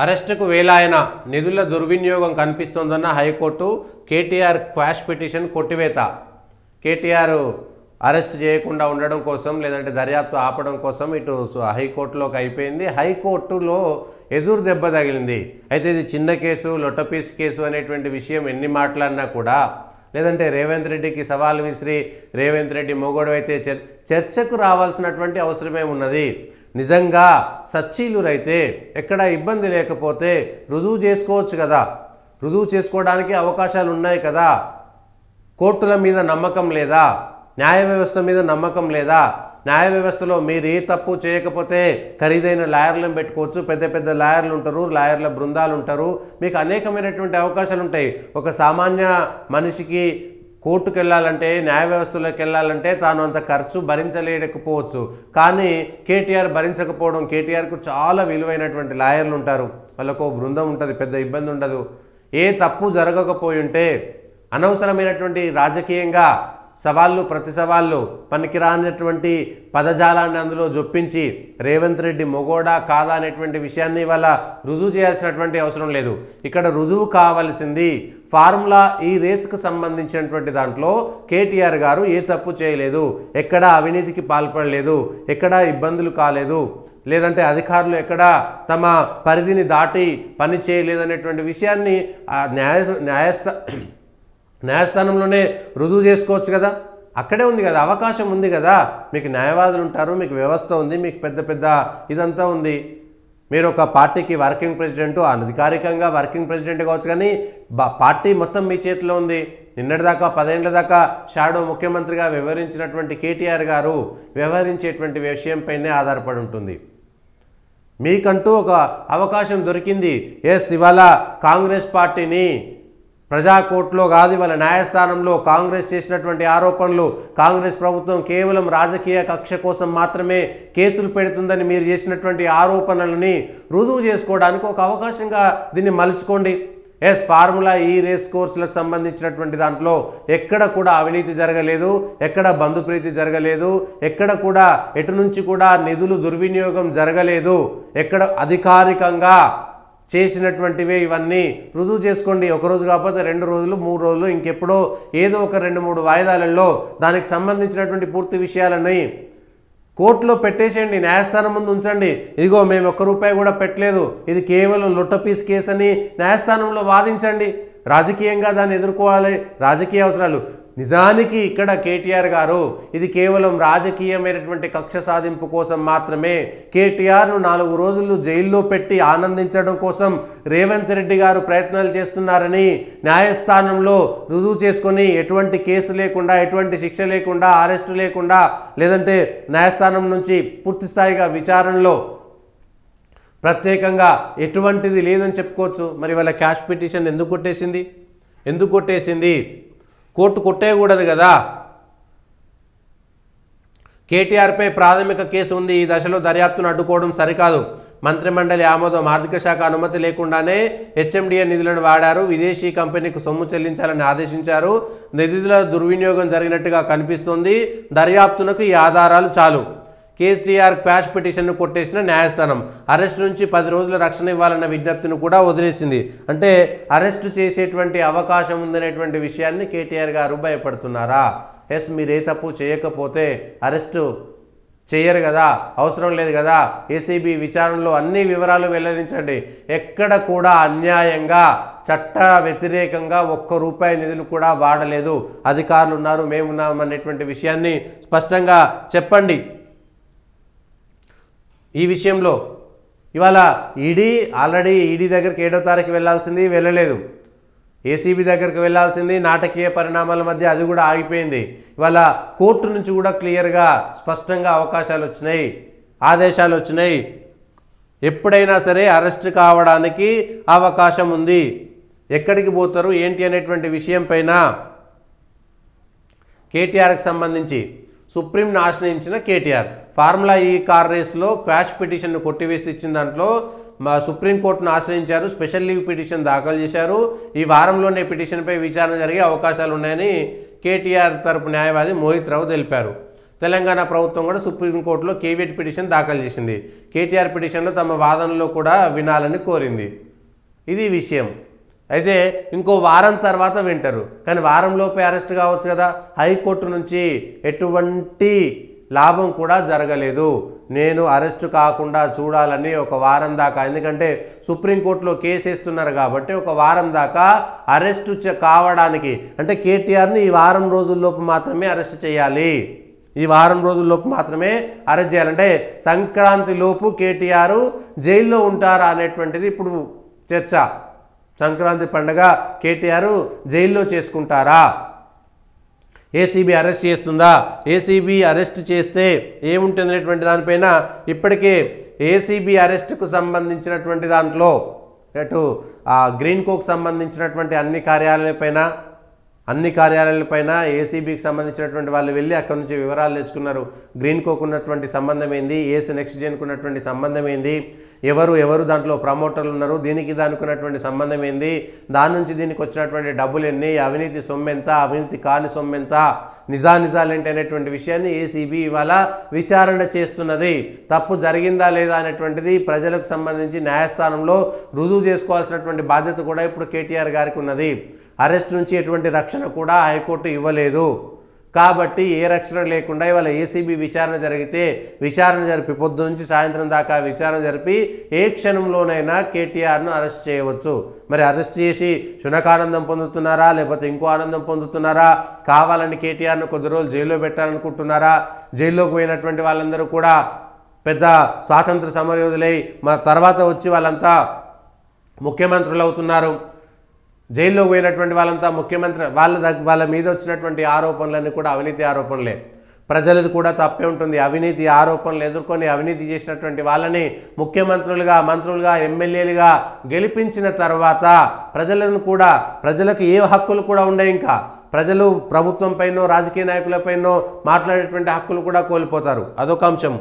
అరెస్టుకు వేలాయన నిధుల దుర్వినియోగం కనిపిస్తోందన్న హైకోర్టు కేటీఆర్ క్వాష్ పిటిషన్ కొట్టివేత. కేటీఆర్ అరెస్ట్ చేయకుండా ఉండడం కోసం లేదంటే దర్యాప్తు ఆపడం కోసం ఇటు హైకోర్టులోకి అయిపోయింది. హైకోర్టులో ఎదురు దెబ్బ తగిలింది. అయితే ఇది చిన్న కేసు, లొట్టపీస్ కేసు అనేటువంటి విషయం ఎన్ని మాట్లాడినా కూడా, లేదంటే రేవంత్ రెడ్డికి సవాల్ విసిరి రేవంత్ రెడ్డి మొగోడు అయితే చర్చకు రావాల్సినటువంటి అవసరమే ఉన్నది. నిజంగా సచ్చీలురైతే ఎక్కడ ఇబ్బంది లేకపోతే రుజువు చేసుకోవచ్చు కదా, రుజువు చేసుకోవడానికి అవకాశాలు ఉన్నాయి కదా. కోర్టుల మీద నమ్మకం లేదా? న్యాయ వ్యవస్థ మీద నమ్మకం లేదా? న్యాయ వ్యవస్థలో మీరు ఏ తప్పు చేయకపోతే ఖరీదైన లాయర్లను పెట్టుకోవచ్చు, పెద్ద పెద్ద లాయర్లు ఉంటారు, లాయర్ల బృందాలు ఉంటారు, మీకు అనేకమైనటువంటి అవకాశాలు ఉంటాయి. ఒక సామాన్య మనిషికి కోర్టుకు వెళ్ళాలంటే, న్యాయ వ్యవస్థలోకి వెళ్ళాలంటే తాను అంత ఖర్చు భరించలేకపోవచ్చు. కానీ కేటీఆర్ భరించకపోవడం, కేటీఆర్కు చాలా విలువైనటువంటి లాయర్లు ఉంటారు, వాళ్ళకు బృందం ఉంటుంది, పెద్ద ఇబ్బంది ఉండదు. ఏ తప్పు జరగకపోయి ఉంటే అనవసరమైనటువంటి రాజకీయంగా సవాళ్ళు ప్రతి సవాళ్ళు పనికిరానటువంటి పదజాలాన్ని అందులో జొప్పించి రేవంత్ రెడ్డి మొగోడా కాదా అనేటువంటి విషయాన్ని ఇవాళ రుజువు చేయాల్సినటువంటి అవసరం లేదు. ఇక్కడ రుజువు కావాల్సింది ఫార్ములా ఈ రేసుకు సంబంధించినటువంటి దాంట్లో కేటీఆర్ గారు ఏ తప్పు చేయలేదు, ఎక్కడ అవినీతికి పాల్పడలేదు, ఎక్కడ ఇబ్బందులు కాలేదు, లేదంటే అధికారులు ఎక్కడ తమ పరిధిని పని చేయలేదనేటువంటి విషయాన్ని న్యాయస్థానంలోనే రుజువు చేసుకోవచ్చు కదా. అక్కడే ఉంది కదా, అవకాశం ఉంది కదా. మీకు న్యాయవాదులు ఉంటారు, మీకు వ్యవస్థ ఉంది, మీకు పెద్ద ఇదంతా ఉంది. మీరు ఒక పార్టీకి వర్కింగ్ ప్రెసిడెంట్, అధికారికంగా వర్కింగ్ ప్రెసిడెంట్ కావచ్చు, కానీ పార్టీ మొత్తం మీ చేతిలో ఉంది. నిన్నటిదాకా 10 ఏళ్ల దాకా షాడో ముఖ్యమంత్రిగా వ్యవహరించినటువంటి కేటీఆర్ గారు వ్యవహరించేటువంటి విషయంపైనే ఆధారపడి ఉంటుంది. మీకంటూ ఒక అవకాశం దొరికింది. ఇవాళ కాంగ్రెస్ పార్టీని ప్రజాకోర్టులో కాదు, ఇవాళ న్యాయస్థానంలో కాంగ్రెస్ చేసినటువంటి ఆరోపణలు, కాంగ్రెస్ ప్రభుత్వం కేవలం రాజకీయ కక్ష కోసం మాత్రమే కేసులు పెడుతుందని మీరు చేసినటువంటి ఆరోపణలని రుజువు చేసుకోవడానికి ఒక అవకాశంగా దీన్ని మలుచుకోండి. ఫార్ములా ఈ రేస్ కోర్సులకు సంబంధించినటువంటి దాంట్లో ఎక్కడ కూడా అవినీతి జరగలేదు, ఎక్కడ బంధుప్రీతి జరగలేదు, ఎక్కడ కూడా ఎటు నుంచి కూడా నిధులు దుర్వినియోగం జరగలేదు, ఎక్కడ అధికారికంగా చేసినటువంటివే ఇవన్నీ రుజువు చేసుకోండి. ఒకరోజు కాకపోతే 2 రోజులు 3 రోజులు ఇంకెప్పుడో ఏదో ఒక 2-3 వాయిదాలలో దానికి సంబంధించినటువంటి పూర్తి విషయాలని కోర్టులో పెట్టేసేయండి, న్యాయస్థానం ముందు ఉంచండి. ఇదిగో మేము ₹1 కూడా పెట్టలేదు, ఇది కేవలం లొట్టపీస్ కేసు అని న్యాయస్థానంలో వాదించండి. రాజకీయంగా దాన్ని ఎదుర్కోవాలి, రాజకీయ అవసరాలు. నిజానికి ఇక్కడ కేటీఆర్ గారు ఇది కేవలం రాజకీయమైనటువంటి కక్ష సాధింపు కోసం మాత్రమే, కేటీఆర్ను 4 రోజులు జైల్లో పెట్టి ఆనందించడం కోసం రేవంత్ రెడ్డి గారు ప్రయత్నాలు చేస్తున్నారని న్యాయస్థానంలో రుజువు చేసుకొని ఎటువంటి కేసు లేకుండా, ఎటువంటి శిక్ష లేకుండా, అరెస్టు లేకుండా, లేదంటే న్యాయస్థానం నుంచి పూర్తి స్థాయిగా విచారణలో ప్రత్యేకంగా ఎటువంటిది లేదని చెప్పుకోవచ్చు. మరి వాళ్ళ క్యాష్ పిటిషన్ ఎందుకు కొట్టేసింది? కోర్టు కొట్టేయకూడదు కదా. కేటీఆర్పై ప్రాథమిక కేసు ఉంది, ఈ దశలో దర్యాప్తును అడ్డుకోవడం సరికాదు. మంత్రిమండలి ఆమోదం, ఆర్థిక శాఖ అనుమతి లేకుండానే హెచ్ఎండిఏ నిధులను వాడారు, విదేశీ కంపెనీకి సొమ్ము చెల్లించాలని ఆదేశించారు, నిధుల దుర్వినియోగం జరిగినట్టుగా కనిపిస్తోంది, దర్యాప్తునకు ఈ ఆధారాలు చాలు. కేటీఆర్ క్వాష్ పిటిషన్ను కొట్టేసిన న్యాయస్థానం అరెస్టు నుంచి 10 రోజుల రక్షణ ఇవ్వాలన్న విజ్ఞప్తిని కూడా వదిలేసింది. అంటే అరెస్టు చేసేటువంటి అవకాశం ఉందనేటువంటి విషయాన్ని కేటీఆర్ గారు భయపడుతున్నారా? మీరు ఏ తప్పు చేయకపోతే అరెస్టు చేయరు కదా, అవసరం లేదు కదా. ఏసీబీ విచారణలో అన్ని వివరాలు వెల్లడించండి. ఎక్కడ కూడా అన్యాయంగా, చట్ట వ్యతిరేకంగా ₹1 నిధులు కూడా వాడలేదు, అధికారులు ఉన్నారు, మేమున్నాం అనేటువంటి విషయాన్ని స్పష్టంగా చెప్పండి. ఈ విషయంలో ఇవాళ ఆల్రెడీ ఈడీ దగ్గరికి 7వ తారీఖు వెళ్ళాల్సింది, వెళ్ళలేదు. ఏసీబీ దగ్గరికి వెళ్ళాల్సింది, నాటకీయ పరిణామాల మధ్య అది కూడా ఆగిపోయింది. ఇవాళ కోర్టు నుంచి కూడా క్లియర్గా స్పష్టంగా అవకాశాలు వచ్చినాయి, ఆదేశాలు వచ్చినాయి. ఎప్పుడైనా సరే అరెస్ట్ కావడానికి అవకాశం ఉంది. ఎక్కడికి పోతారు ఏంటి అనేటువంటి విషయం పైన కేటీఆర్కి సంబంధించి సుప్రీంను ఆశ్రయించిన కేటీఆర్ ఫార్ములా ఈ కార్ రేస్లో క్వాష్ పిటిషన్ను కొట్టివేసి ఇచ్చిన దాంట్లో సుప్రీంకోర్టును ఆశ్రయించారు, స్పెషల్ లీవ్ పిటిషన్ దాఖలు చేశారు. ఈ వారంలోనే పిటిషన్పై విచారణ జరిగే అవకాశాలు ఉన్నాయని కేటీఆర్ తరపు న్యాయవాది మోహిత్ రావు తెలిపారు. తెలంగాణ ప్రభుత్వం కూడా సుప్రీంకోర్టులో కేవియట్ పిటిషన్ దాఖలు చేసింది. కేటీఆర్ పిటిషన్లో తమ వాదనలో కూడా వినాలని కోరింది. ఇది విషయం. అయితే ఇంకో వారం తర్వాత వింటారు, కానీ వారంలోపే అరెస్ట్ కావచ్చు కదా. హైకోర్టు నుంచి ఎటువంటి లాభం కూడా జరగలేదు. నేను అరెస్టు కాకుండా చూడాలని ఒక వారం దాకా, ఎందుకంటే సుప్రీంకోర్టులో కేసు వేస్తున్నారు కాబట్టి ఒక వారం దాకా అరెస్టు కావడానికి, అంటే కేటీఆర్ని ఈ వారం రోజుల్లోపు మాత్రమే అరెస్ట్ చేయాలి. ఈ వారం రోజుల్లోపు మాత్రమే అరెస్ట్ చేయాలంటే సంక్రాంతి లోపు కేటీఆర్ జైల్లో ఉంటారా అనేటువంటిది ఇప్పుడు చర్చ. సంక్రాంతి పండుగ కేటీఆర్ జైల్లో చేసుకుంటారా? ఏసీబీ అరెస్ట్ చేస్తుందా? ఏసీబీ అరెస్ట్ చేస్తే ఏముంటుంది అనేటువంటి దానిపైన ఇప్పటికే ఏసీబీ అరెస్టుకు సంబంధించినటువంటి దాంట్లో అటు గ్రీన్ కోకు సంబంధించినటువంటి అన్ని కార్యాలయాలపైన ఏసీబీకి సంబంధించినటువంటి వాళ్ళు వెళ్ళి అక్కడ నుంచి వివరాలు తెచ్చుకున్నారు. గ్రీన్ కోకు ఉన్నటువంటి సంబంధం ఏంది, ఏస్ నెక్స్ట్ జెన్కు ఉన్నటువంటి సంబంధం ఏంది, ఎవరు దాంట్లో ప్రమోటర్లు ఉన్నారు, దానికి ఉన్నటువంటి సంబంధం ఏంది, దాని నుంచి దీనికి వచ్చినటువంటి డబ్బులు ఎన్ని, అవినీతి సొమ్మెంత, అవినీతి కాని సొమ్మెంత, నిజాలేంటి అనేటువంటి విషయాన్ని ఏసీబీ ఇవాళ విచారణ చేస్తున్నది. తప్పు జరిగిందా లేదా అనేటువంటిది ప్రజలకు సంబంధించి న్యాయస్థానంలో రుజువు చేసుకోవాల్సినటువంటి బాధ్యత కూడా ఇప్పుడు కేటీఆర్ గారికి ఉన్నది. అరెస్ట్ నుంచి ఎటువంటి రక్షణ కూడా హైకోర్టు ఇవ్వలేదు కాబట్టి ఏ రక్షణ లేకుండా ఇవాళ ఏసీబీ విచారణ జరిపి పొద్దు నుంచి సాయంత్రం దాకా విచారణ జరిపి ఏ క్షణంలోనైనా కేటీఆర్ను అరెస్ట్ చేయవచ్చు. మరి అరెస్ట్ చేసి శునకానందం పొందుతున్నారా, లేకపోతే ఇంకో ఆనందం పొందుతున్నారా, కావాలని కేటీఆర్ను కొద్ది రోజులు జైల్లో పెట్టాలనుకుంటున్నారా? జైల్లోకి పోయినటువంటి వాళ్ళందరూ కూడా పెద్ద స్వాతంత్ర సమరయోధులై తర్వాత వచ్చి వాళ్ళంతా ముఖ్యమంత్రులు అవుతున్నారు. జైల్లో పోయినటువంటి వాళ్ళంతా ముఖ్యమంత్రి వాళ్ళ మీద వచ్చినటువంటి ఆరోపణలన్నీ కూడా అవినీతి ఆరోపణలే. ప్రజలది కూడా తప్పే ఉంటుంది. అవినీతి ఆరోపణలు ఎదుర్కొని అవినీతి చేసినటువంటి వాళ్ళని ముఖ్యమంత్రులుగా, మంత్రులుగా, ఎమ్మెల్యేలుగా గెలిపించిన తర్వాత ప్రజలకు ఏ హక్కులు కూడా ఉండే, ఇంకా ప్రజలు ప్రభుత్వం పైనో రాజకీయ నాయకులపైనో మాట్లాడేటువంటి హక్కులు కూడా కోల్పోతారు. అదొక అంశం.